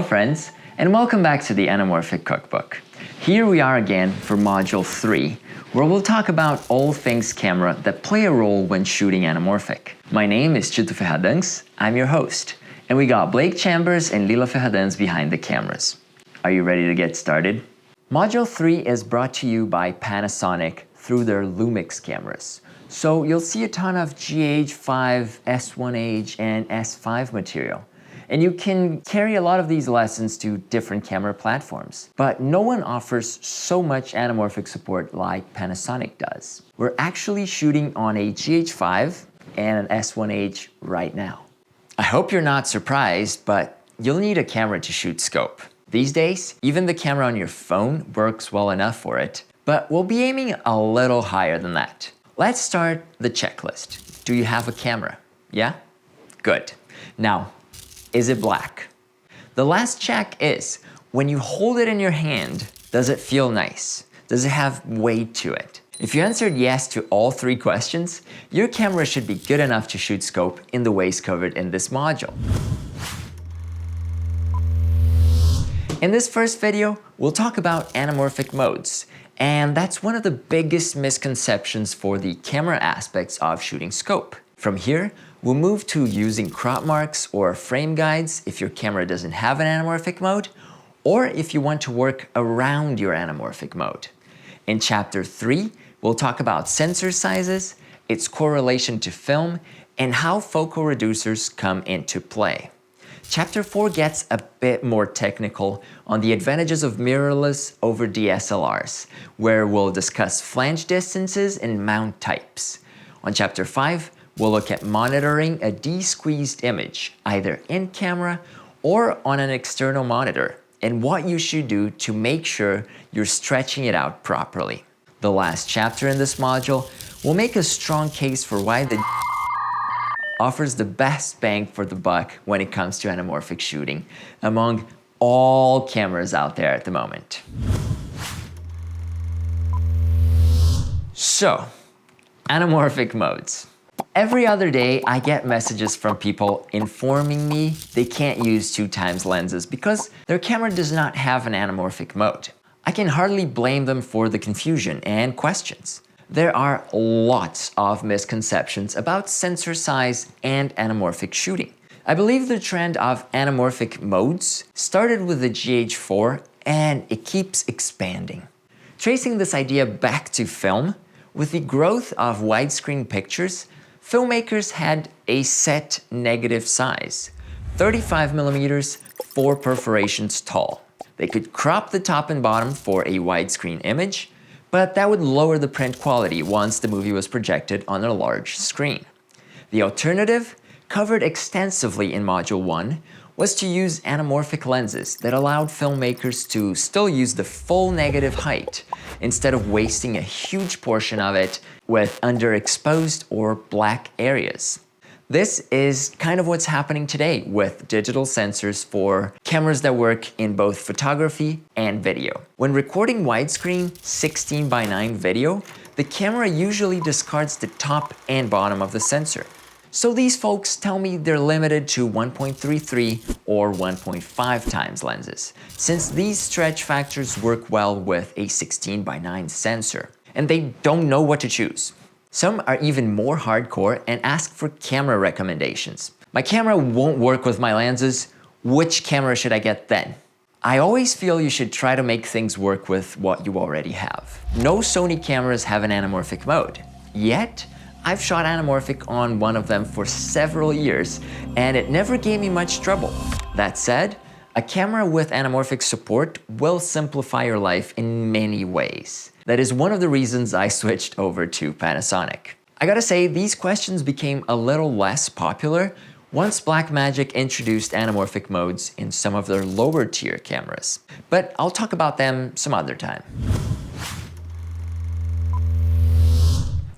friends, and welcome back to the Anamorphic Cookbook. Here we are again for Module 3, where we'll talk about all things camera that play a role when shooting anamorphic. My name is Tito Ferradans, I'm your host, and we got Blake Chambers and Lila Ferradans behind the cameras. Are you ready to get started? Module 3 is brought to you by Panasonic through their Lumix cameras. So you'll see a ton of GH5, S1H, and S5 material. And you can carry a lot of these lessons to different camera platforms. But no one offers so much anamorphic support like Panasonic does. We're actually shooting on a GH5 and an S1H right now. I hope you're not surprised, but you'll need a camera to shoot scope. These days, even the camera on your phone works well enough for it, but we'll be aiming a little higher than that. Let's start the checklist. Do you have a camera? Yeah? Good. Now, is it black? The last check is, when you hold it in your hand, does it feel nice? Does it have weight to it? If you answered yes to all 3 questions, your camera should be good enough to shoot scope in the ways covered in this module. In this first video, we'll talk about anamorphic modes, and that's one of the biggest misconceptions for the camera aspects of shooting scope. From here, we'll move to using crop marks or frame guides if your camera doesn't have an anamorphic mode, or if you want to work around your anamorphic mode. In Chapter 3, we'll talk about sensor sizes, its correlation to film, and how focal reducers come into play. Chapter 4 gets a bit more technical on the advantages of mirrorless over DSLRs, where we'll discuss flange distances and mount types. On Chapter 5, we'll look at monitoring a de-squeezed image, either in camera or on an external monitor, and what you should do to make sure you're stretching it out properly. The last chapter in this module will make a strong case for why the offers the best bang for the buck when it comes to anamorphic shooting among all cameras out there at the moment. So, anamorphic modes. Every other day, I get messages from people informing me they can't use 2x lenses because their camera does not have an anamorphic mode. I can hardly blame them for the confusion and questions. There are lots of misconceptions about sensor size and anamorphic shooting. I believe the trend of anamorphic modes started with the GH4 and it keeps expanding. Tracing this idea back to film, with the growth of widescreen pictures, filmmakers had a set negative size, 35mm, 4 perforations tall. They could crop the top and bottom for a widescreen image, but that would lower the print quality once the movie was projected on a large screen. The alternative, covered extensively in Module 1, was to use anamorphic lenses that allowed filmmakers to still use the full negative height instead of wasting a huge portion of it with underexposed or black areas. This is kind of what's happening today with digital sensors for cameras that work in both photography and video. When recording widescreen 16:9 video, the camera usually discards the top and bottom of the sensor. So these folks tell me they're limited to 1.33 or 1.5x lenses, since these stretch factors work well with a 16:9 sensor, and they don't know what to choose. Some are even more hardcore and ask for camera recommendations. My camera won't work with my lenses, which camera should I get then? I always feel you should try to make things work with what you already have. No Sony cameras have an anamorphic mode, yet I've shot anamorphic on one of them for several years and it never gave me much trouble. That said, a camera with anamorphic support will simplify your life in many ways. That is one of the reasons I switched over to Panasonic. I gotta say, these questions became a little less popular once Blackmagic introduced anamorphic modes in some of their lower tier cameras. But I'll talk about them some other time.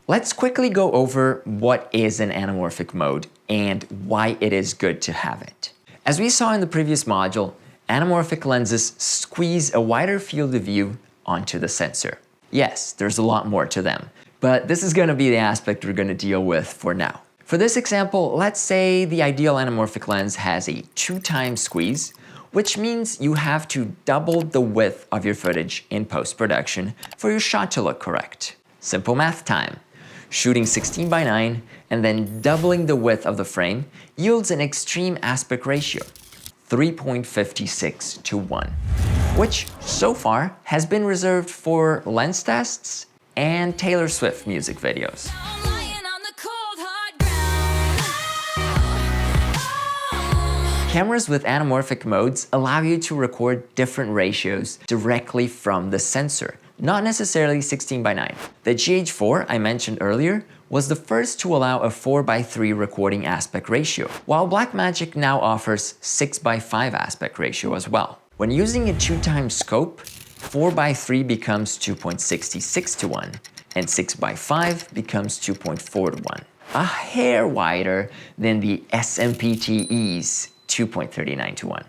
Let's quickly go over what is an anamorphic mode and why it is good to have it. As we saw in the previous module, anamorphic lenses squeeze a wider field of view onto the sensor. Yes, there's a lot more to them, but this is going to be the aspect we're going to deal with for now. For this example, let's say the ideal anamorphic lens has a 2x squeeze, which means you have to double the width of your footage in post-production for your shot to look correct. Simple math time. Shooting 16:9 and then doubling the width of the frame yields an extreme aspect ratio, 3.56:1, which so far has been reserved for lens tests and Taylor Swift music videos. Cameras with anamorphic modes allow you to record different ratios directly from the sensor, not necessarily 16:9. The GH4 I mentioned earlier was the first to allow a 4:3 recording aspect ratio, while Blackmagic now offers 6:5 aspect ratio as well. When using a 2x scope, 4:3 becomes 2.66:1, and 6:5 becomes 2.4:1, a hair wider than the SMPTE's 2.39:1.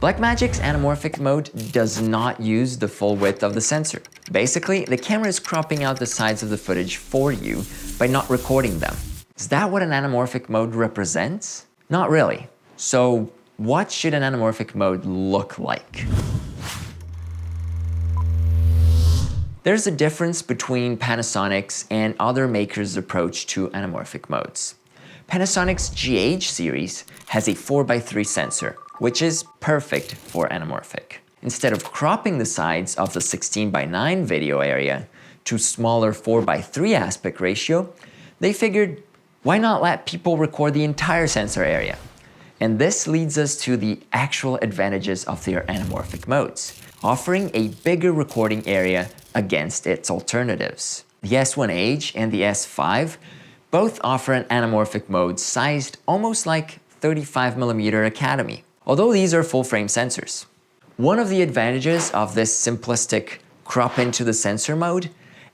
Blackmagic's anamorphic mode does not use the full width of the sensor. Basically, the camera is cropping out the sides of the footage for you by not recording them. Is that what an anamorphic mode represents? Not really. So, what should an anamorphic mode look like? There's a difference between Panasonic's and other makers' approach to anamorphic modes. Panasonic's GH series has a 4:3 sensor, which is perfect for anamorphic. Instead of cropping the sides of the 16:9 video area to smaller 4:3 aspect ratio, they figured, why not let people record the entire sensor area? And this leads us to the actual advantages of their anamorphic modes, offering a bigger recording area against its alternatives. The S1H and the S5 both offer an anamorphic mode sized almost like 35mm Academy, although these are full-frame sensors. One of the advantages of this simplistic crop into the sensor mode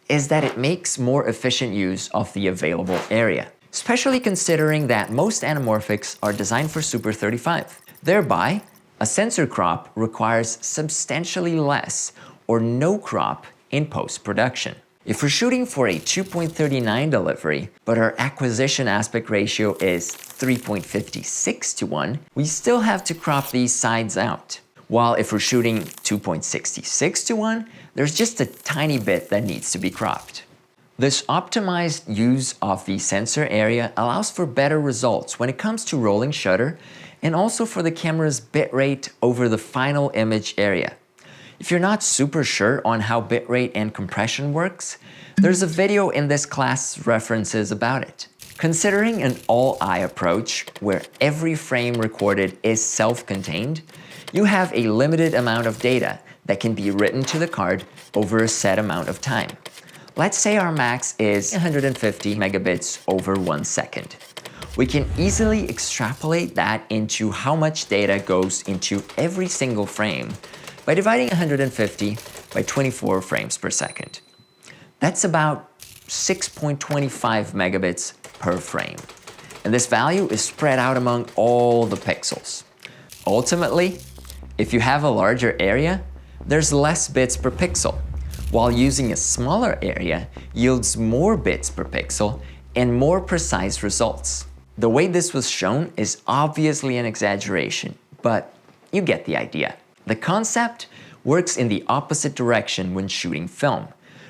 is that it makes more efficient use of the available area, especially considering that most anamorphics are designed for Super 35. Thereby, a sensor crop requires substantially less or no crop in post-production. If we're shooting for a 2.39 delivery, but our acquisition aspect ratio is 3.56:1, we still have to crop these sides out. While if we're shooting 2.66:1, there's just a tiny bit that needs to be cropped. This optimized use of the sensor area allows for better results when it comes to rolling shutter and also for the camera's bitrate over the final image area. If you're not super sure on how bitrate and compression works, there's a video in this class references about it. Considering an all-eye approach, where every frame recorded is self-contained, you have a limited amount of data that can be written to the card over a set amount of time. Let's say our max is 150 megabits over 1 second. We can easily extrapolate that into how much data goes into every single frame by dividing 150 by 24 frames per second. That's about 6.25 megabits per frame. And this value is spread out among all the pixels. Ultimately, if you have a larger area, there's less bits per pixel, while using a smaller area yields more bits per pixel and more precise results. The way this was shown is obviously an exaggeration, but you get the idea. The concept works in the opposite direction when shooting film,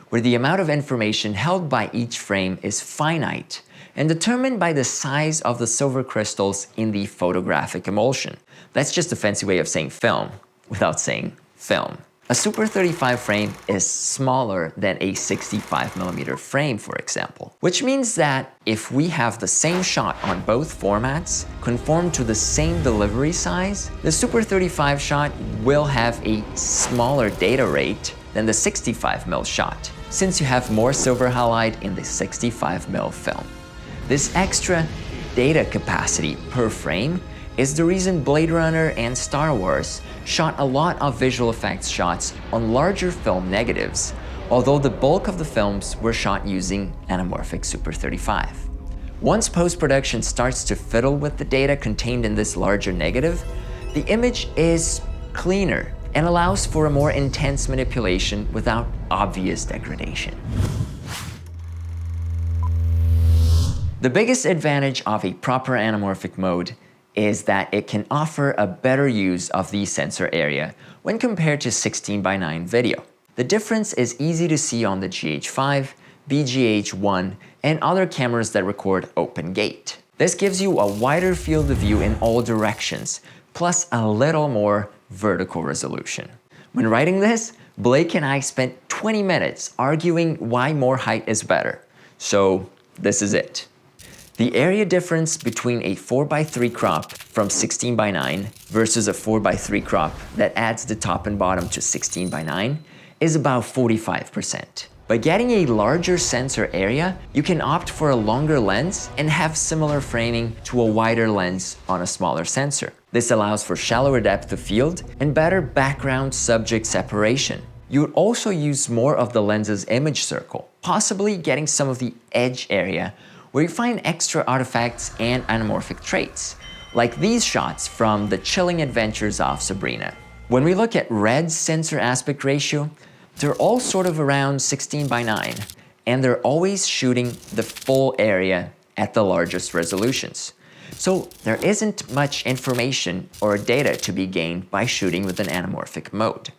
where the amount of information held by each frame is finite and determined by the size of the silver crystals in the photographic emulsion. That's just a fancy way of saying film without saying film. A Super 35 frame is smaller than a 65mm frame, for example, which means that if we have the same shot on both formats, conformed to the same delivery size, the Super 35 shot will have a smaller data rate than the 65mm shot, since you have more silver halide in the 65mm film. This extra data capacity per frame is the reason Blade Runner and Star Wars shot a lot of visual effects shots on larger film negatives, although the bulk of the films were shot using anamorphic Super 35. Once post-production starts to fiddle with the data contained in this larger negative, the image is cleaner and allows for a more intense manipulation without obvious degradation. The biggest advantage of a proper anamorphic mode is that it can offer a better use of the sensor area when compared to 16:9 video. The difference is easy to see on the GH5, BGH1, and other cameras that record open gate. This gives you a wider field of view in all directions, plus a little more vertical resolution. When writing this, Blake and I spent 20 minutes arguing why more height is better. So this is it. The area difference between a 4:3 crop from 16:9 versus a 4:3 crop that adds the top and bottom to 16:9 is about 45%. By getting a larger sensor area, you can opt for a longer lens and have similar framing to a wider lens on a smaller sensor. This allows for shallower depth of field and better background subject separation. You would also use more of the lens's image circle, possibly getting some of the edge area where you find extra artifacts and anamorphic traits, like these shots from The Chilling Adventures of Sabrina. When we look at Red's sensor aspect ratio, they're all sort of around 16:9, and they're always shooting the full area at the largest resolutions. So there isn't much information or data to be gained by shooting with an anamorphic mode.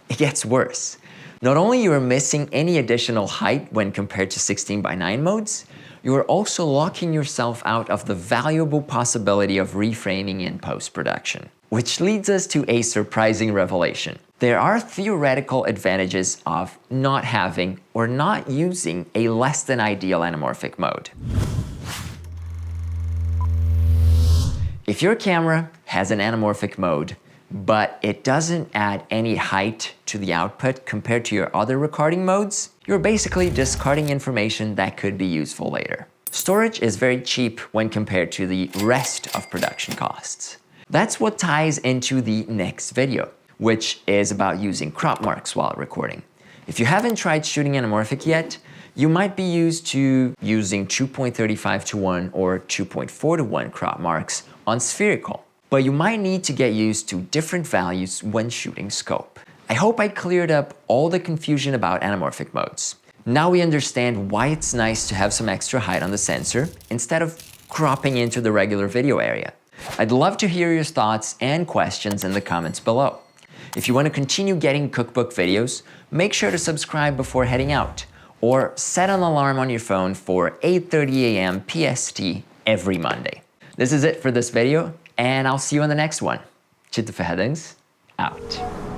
It gets worse. Not only you are missing any additional height when compared to 16:9 modes, you are also locking yourself out of the valuable possibility of reframing in post-production. Which leads us to a surprising revelation. There are theoretical advantages of not having or not using a less than ideal anamorphic mode. If your camera has an anamorphic mode, but it doesn't add any height to the output compared to your other recording modes, you're basically discarding information that could be useful later. Storage is very cheap when compared to the rest of production costs. That's what ties into the next video, which is about using crop marks while recording. If you haven't tried shooting anamorphic yet, you might be used to using 2.35:1 or 2.4:1 crop marks on spherical, but you might need to get used to different values when shooting scope. I hope I cleared up all the confusion about anamorphic modes. Now we understand why it's nice to have some extra height on the sensor instead of cropping into the regular video area. I'd love to hear your thoughts and questions in the comments below. If you want to continue getting cookbook videos, make sure to subscribe before heading out, or set an alarm on your phone for 8:30 a.m. PST every Monday. This is it for this video, and I'll see you in the next one. Chita Verheddings, out.